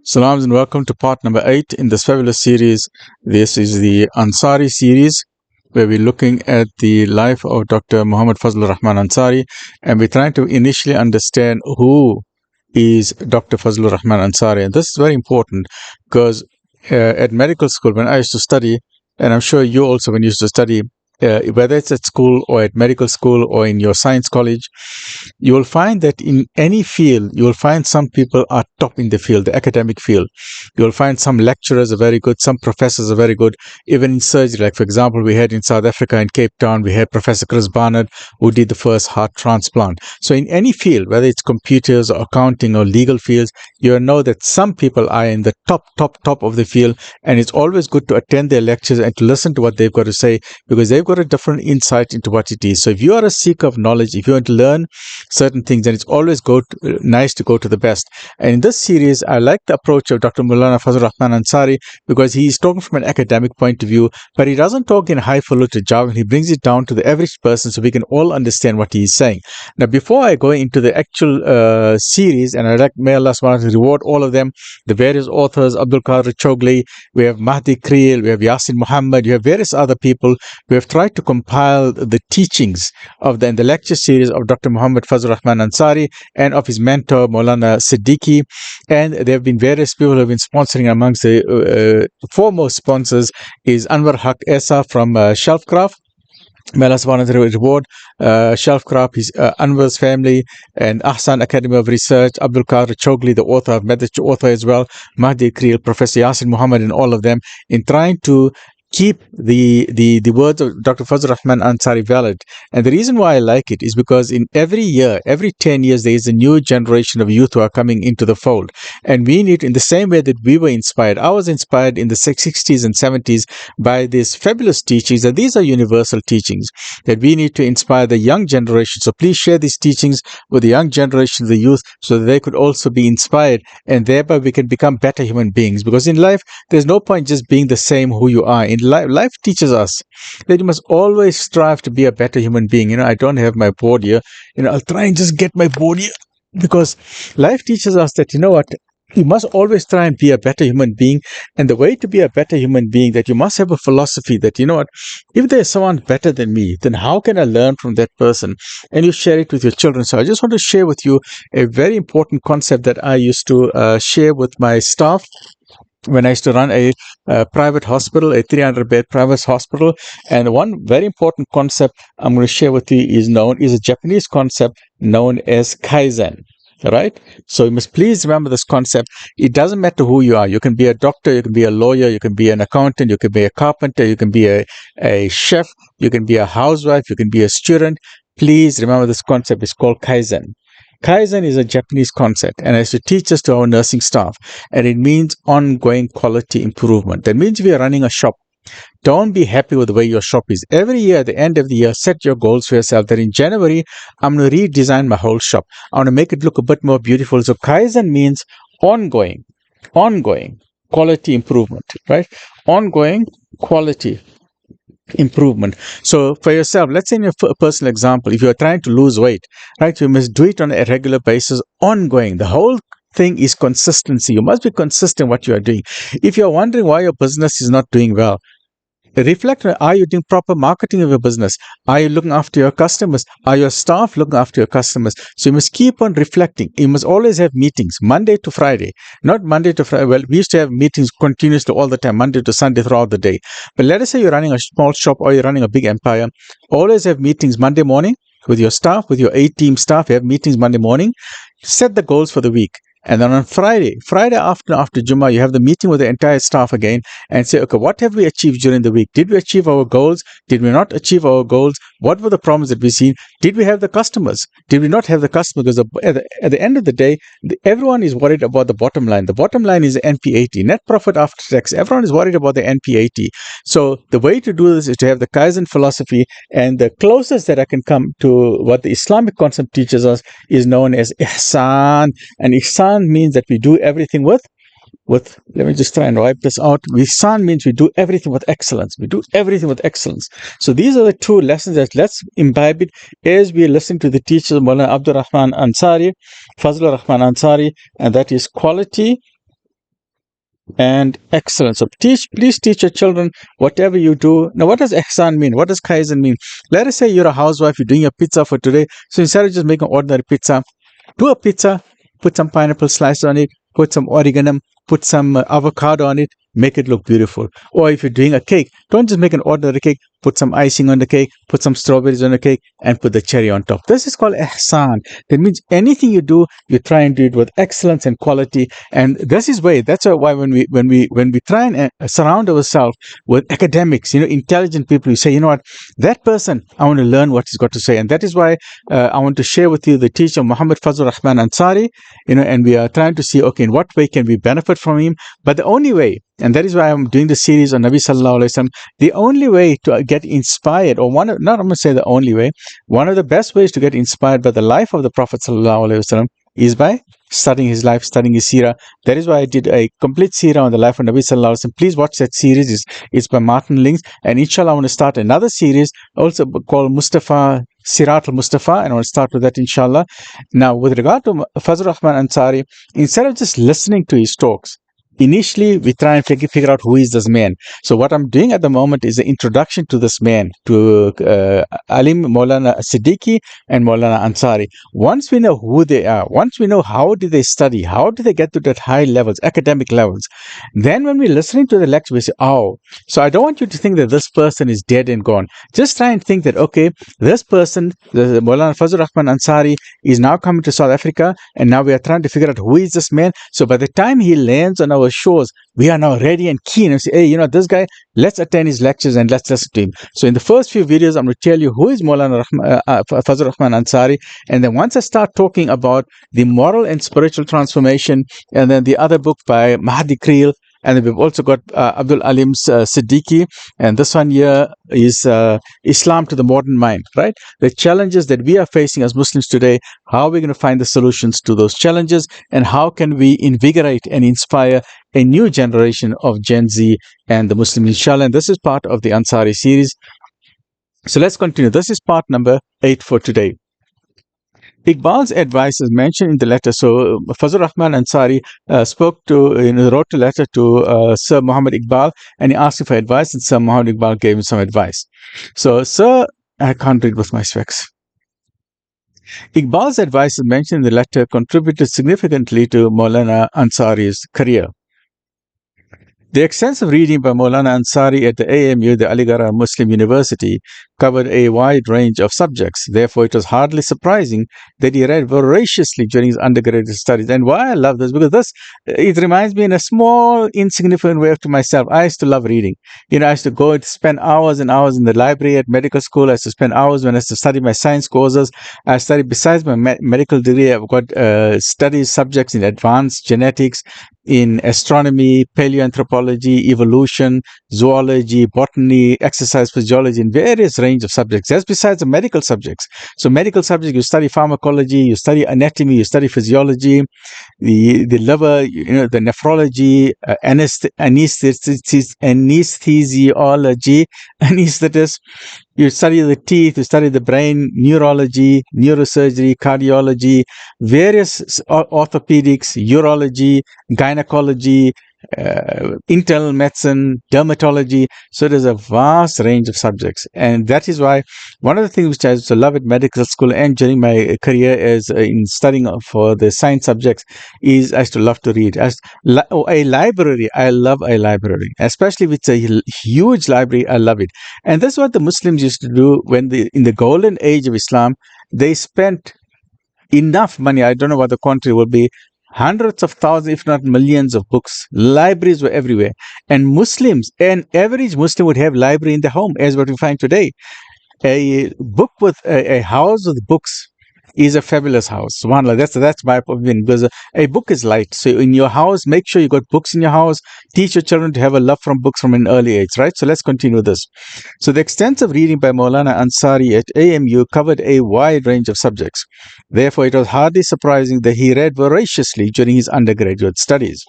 Salams and welcome to part number 8 in this fabulous series. This is the Ansari series where we're looking at the life of Dr. Muhammad Fazlur Rahman Ansari, and we're trying to initially understand who is Dr. Fazlur Rahman Ansari. And this is very important because at medical school, when I used to study, and I'm sure you also when you used to study, whether it's at school or at medical school or in your science college, you will find that in any field, you will find some people are top in the field, the academic field. You will find some lecturers are very good, some professors are very good, even in surgery. Like, for example, we had in South Africa, in Cape Town, we had Professor Chris Barnard, who did the first heart transplant. So in any field, whether it's computers or accounting or legal fields, you know that some people are in the top of the field, and it's always good to attend their lectures and to listen to what they've got to say, because they've got a different insight into what it is. So if you are a seeker of knowledge, if you want to learn certain things, then it's always nice to go to the best. And in this series, I like the approach of Dr. Maulana Fazlur Rahman Ansari, because he is talking from an academic point of view, but he doesn't talk in highfalutin jargon. He brings it down to the average person so we can all understand what he is saying. Now, before I go into the actual series, and I like, may Allah subhanahu wa ta'ala reward all of them, the various authors, Abdul, Choughley, we have Mahdi Creel, we have Yasin Muhammad, you have various other people. We have tried to compile the teachings of the lecture series of Dr. Muhammad Fazlur Rahman Ansari and of his mentor Maulana Siddiqui, and there have been various people who have been sponsoring. Amongst the foremost sponsors is Anwar Haq Esa from Shelvcraft. May Allah subhanahu wa ta'ala reward Shelvcraft, his Anwar's family, and Ahsan Academy of Research, Abdul Choughley, the author, I've met the author as well, Mahdi Creel, Professor Yasin Muhammad, and all of them in trying to keep the words of Dr. Fazlur Rahman Ansari valid. And the reason why I like it is because in every year, every 10 years, there is a new generation of youth who are coming into the fold. And we need, in the same way that we were inspired, I was inspired in the 60s and 70s by these fabulous teachings, that these are universal teachings, that we need to inspire the young generation. So please share these teachings with the young generation, the youth, so that they could also be inspired, and thereby we can become better human beings. Because in life, there's no point just being the same who you are. In life teaches us that you must always strive to be a better human being. I don't have my board here. I'll try and just get my board here, because life teaches us that, you must always try and be a better human being. And the way to be a better human being, that you must have a philosophy that, if there's someone better than me, then how can I learn from that person? And you share it with your children. So I just want to share with you a very important concept that I used to share with my staff when I used to run a private hospital, a 300-bed private hospital. And one very important concept I'm going to share with you is a Japanese concept known as Kaizen. Right? So you must please remember this concept. It doesn't matter who you are. You can be a doctor, you can be a lawyer, you can be an accountant, you can be a carpenter, you can be a chef, you can be a housewife, you can be a student. Please remember this concept. It's called Kaizen. Kaizen is a Japanese concept, and I used to teach this to our nursing staff, and it means ongoing quality improvement. That means we are running a shop. Don't be happy with the way your shop is. Every year, at the end of the year, set your goals for yourself that in January, I'm going to redesign my whole shop. I want to make it look a bit more beautiful. So Kaizen means ongoing quality improvement, right? Ongoing quality improvement. So for yourself, let's say in your personal example, if you're trying to lose weight, right, you must do it on a regular basis, ongoing. The whole thing is consistency. You must be consistent what you are doing. If you're wondering why your business is not doing well, reflect on, are you doing proper marketing of your business? Are you looking after your customers? Are your staff looking after your customers? So you must keep on reflecting. You must always have meetings Monday to Friday, not Monday to Friday. Well, we used to have meetings continuously all the time, Monday to Sunday throughout the day. But let us say you're running a small shop or you're running a big empire. Always have meetings Monday morning with your staff, with your 8-team staff. You have meetings Monday morning. Set the goals for the week. And then on Friday after Jummah, you have the meeting with the entire staff again and say, okay, what have we achieved during the week? Did we achieve our goals? Did we not achieve our goals? What were the problems that we seen? Did we have the customers? Did we not have the customers? Because at the end of the day, everyone is worried about the bottom line. The bottom line is NP80, net profit after tax. Everyone is worried about the NP80. So the way to do this is to have the Kaizen philosophy, and the closest that I can come to what the Islamic concept teaches us is known as Ahsan. And Ihsan means that we do everything with, let me just try and wipe this out. Ihsan means we do everything with excellence. We do everything with excellence. So these are the two lessons that let's imbibe it as we listen to the teachers of Maulana Abdul Rahman Ansari, Fazlur Rahman Ansari, and that is quality and excellence. So please teach your children whatever you do. Now, what does Ahsan mean? What does Kaizen mean? Let us say you're a housewife, you're doing your pizza for today. So instead of just making ordinary pizza, do a pizza, put some pineapple slices on it, put some oregano, put some avocado on it, make it look beautiful. Or if you're doing a cake, don't just make an ordinary cake, put some icing on the cake, put some strawberries on the cake, and put the cherry on top. This is called ihsan. That means anything you do, you try and do it with excellence and quality. And this is that's why when we try and surround ourselves with academics, intelligent people, you say, what, that person, I want to learn what he's got to say. And that is why I want to share with you the teacher Muhammad Fazlur Rahman Ansari, and we are trying to see, okay, in what way can we benefit from him? But the only way, and that is why I'm doing the series on Nabi Sallallahu Alaihi Wasallam, the only way to get inspired, or I'm going to say the only way, one of the best ways to get inspired by the life of the Prophet Sallallahu Alaihi Wasallam is by studying his life, studying his seerah. That is why I did a complete seerah on the life of Nabi Sallallahu Alaihi Wasallam. Please watch that series. It's by Martin Links. And inshallah, I want to start another series also called Mustafa, Sirat al-Mustafa, and I want to start with that inshallah. Now, with regard to Fazlur Rahman Ansari, instead of just listening to his talks, initially we try and figure out who is this man. So what I'm doing at the moment is the introduction to this man, to Alim Maulana Siddiqui and Maulana Ansari. Once we know who they are, once we know how did they study, how did they get to that high levels, academic levels, then when we're listening to the lecture, we say, oh, so I don't want you to think that this person is dead and gone. Just try and think that, okay, this person, the Maulana Fazlur Rahman Ansari, is now coming to South Africa, and now we are trying to figure out who is this man. So by the time he lands on our shores, we are now ready and keen and say, hey, this guy, let's attend his lectures and let's listen to him. So in the first few videos, I'm going to tell you who is Maulana Fazlur Rahman Ansari, and then once I start talking about the moral and spiritual transformation, and then the other book by Mahdi Creel, and then we've also got Abdul Alim's Siddiqui, and this one here is Islam to the modern mind, right? The challenges that we are facing as Muslims today, how are we going to find the solutions to those challenges, and how can we invigorate and inspire a new generation of Gen Z and the Muslims, inshallah. And this is part of the Ansari series. So let's continue. This is part number 8 for today. Iqbal's advice is mentioned in the letter. So Fazlur Rahman Ansari wrote a letter to Sir Muhammad Iqbal, and he asked him for advice, and Sir Muhammad Iqbal gave him some advice. So I can't read with my specs. Iqbal's advice is mentioned in the letter contributed significantly to Maulana Ansari's career. The extensive reading by Maulana Ansari at the AMU, the Aligarh Muslim University, covered a wide range of subjects. Therefore, it was hardly surprising that he read voraciously during his undergraduate studies. And why I love this, because it reminds me in a small, insignificant way to myself. I used to love reading. I used to go and spend hours and hours in the library at medical school. I used to spend hours when I used to study my science courses. I studied, besides my medical degree, I've got study subjects in advanced genetics, in astronomy, paleoanthropology, evolution, zoology, botany, exercise physiology, and various range of subjects. That's besides the medical subjects. So medical subjects, you study pharmacology, you study anatomy, you study physiology, the liver, the nephrology, anesthesiology, anesthetist. You study the teeth, you study the brain, neurology, neurosurgery, cardiology, various orthopedics, urology, gynecology, internal medicine, dermatology. So there's a vast range of subjects, and that is why one of the things which I used to love at medical school and during my career is in studying for the science subjects is I used to love to read. A library, I love a library, especially if it's a huge library. I love it, and that's what the Muslims used to do when in the golden age of Islam. They spent enough money. I don't know what the quantity will be. Hundreds of thousands, if not millions of books. Libraries were everywhere. And Muslims, an average Muslim would have library in the home, as what we find today. A book with a house with books is a fabulous house. That's my opinion, because a book is light. So in your house, make sure you got books in your house. Teach your children to have a love from books from an early age, right? So let's continue this. So the extensive reading by Maulana Ansari at AMU covered a wide range of subjects. Therefore, it was hardly surprising that he read voraciously during his undergraduate studies.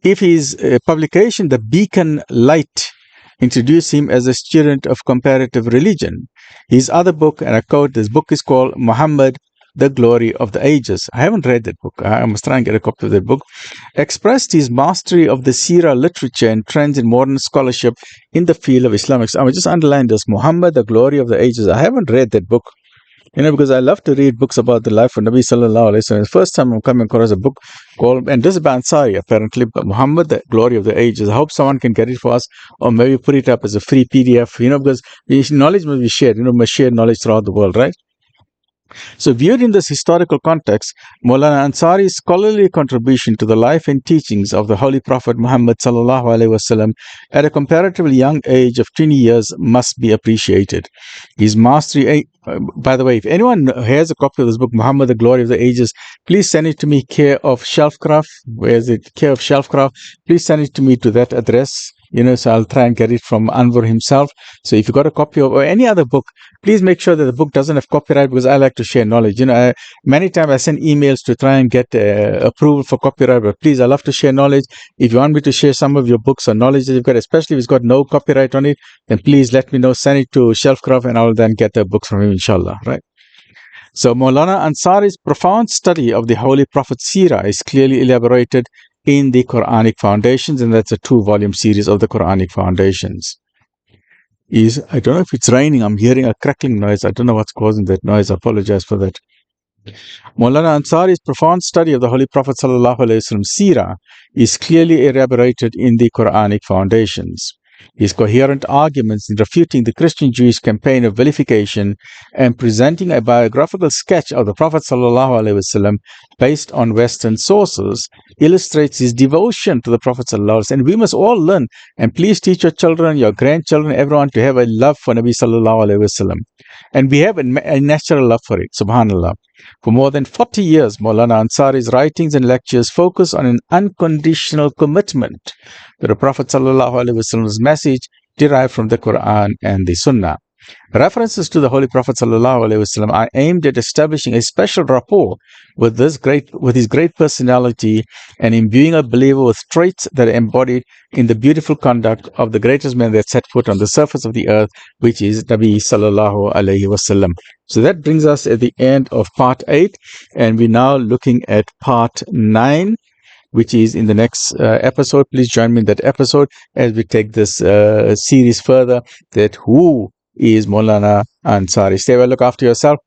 If his publication, The Beacon Light, introduced him as a student of comparative religion, his other book, and I quote, this book is called Muhammad, the Glory of the Ages. I haven't read that book. I must try and get a copy of that book. Expressed his mastery of the Seerah literature and trends in modern scholarship in the field of Islamic. I will just underline this. Muhammad, the Glory of the Ages. I haven't read that book. Because I love to read books about the life of Nabi Sallallahu Alaihi Wasallam. The first time I'm coming across a book called, and this is by Ansari apparently, but Muhammad, the Glory of the Ages. I hope someone can get it for us, or maybe put it up as a free PDF, because knowledge must be shared, must share knowledge throughout the world, right? So viewed in this historical context, Maulana Ansari's scholarly contribution to the life and teachings of the Holy Prophet Muhammad Sallallahu Alaihi Wasallam at a comparatively young age of 20 years must be appreciated. His mastery, by the way, if anyone has a copy of this book, Muhammad, the Glory of the Ages, please send it to me, care of Shelvcraft. Where is it? Care of Shelvcraft. Please send it to me to that address. So I'll try and get it from Anwar himself. So if you got a copy of, or any other book, please make sure that the book doesn't have copyright, because I like to share knowledge. Many times I send emails to try and get approval for copyright, but please, I love to share knowledge. If you want me to share some of your books or knowledge that you've got, especially if it's got no copyright on it, then please let me know. Send it to Shelvcraft, and I will then get the books from him, inshallah. Right? So Maulana Ansari's profound study of the Holy Prophet's Seerah is clearly elaborated in the Quranic Foundations, and that's a 2-volume series of the Quranic Foundations. I don't know if it's raining. I'm hearing a crackling noise. I don't know what's causing that noise. I apologize for that. Maulana Ansari's profound study of the Holy Prophet Sallallahu Alaihi Wasallam's Seerah is clearly elaborated in the Quranic Foundations. His coherent arguments in refuting the Christian-Jewish campaign of vilification and presenting a biographical sketch of the Prophet Sallallahu Alaihi Wasallam based on Western sources illustrates his devotion to the Prophet Sallallahu Alaihi Wasallam. And we must all learn, and please teach your children, your grandchildren, everyone to have a love for Nabi Sallallahu Alaihi Wasallam. And we have a natural love for it, subhanallah. For more than 40 years, Maulana Ansari's writings and lectures focus on an unconditional commitment to the Prophet ﷺ's message derived from the Quran and the Sunnah. References to the Holy Prophet ﷺ are aimed at establishing a special rapport with his great personality and imbuing a believer with traits that are embodied in the beautiful conduct of the greatest man that set foot on the surface of the earth, which is Nabi Sallallahu Alaihi Wasallam. So that brings us at the end of part 8, and we're now looking at part 9, which is in the next episode. Please join me in that episode as we take this series further, that who is Maulana Ansari. Stay well, look after yourself.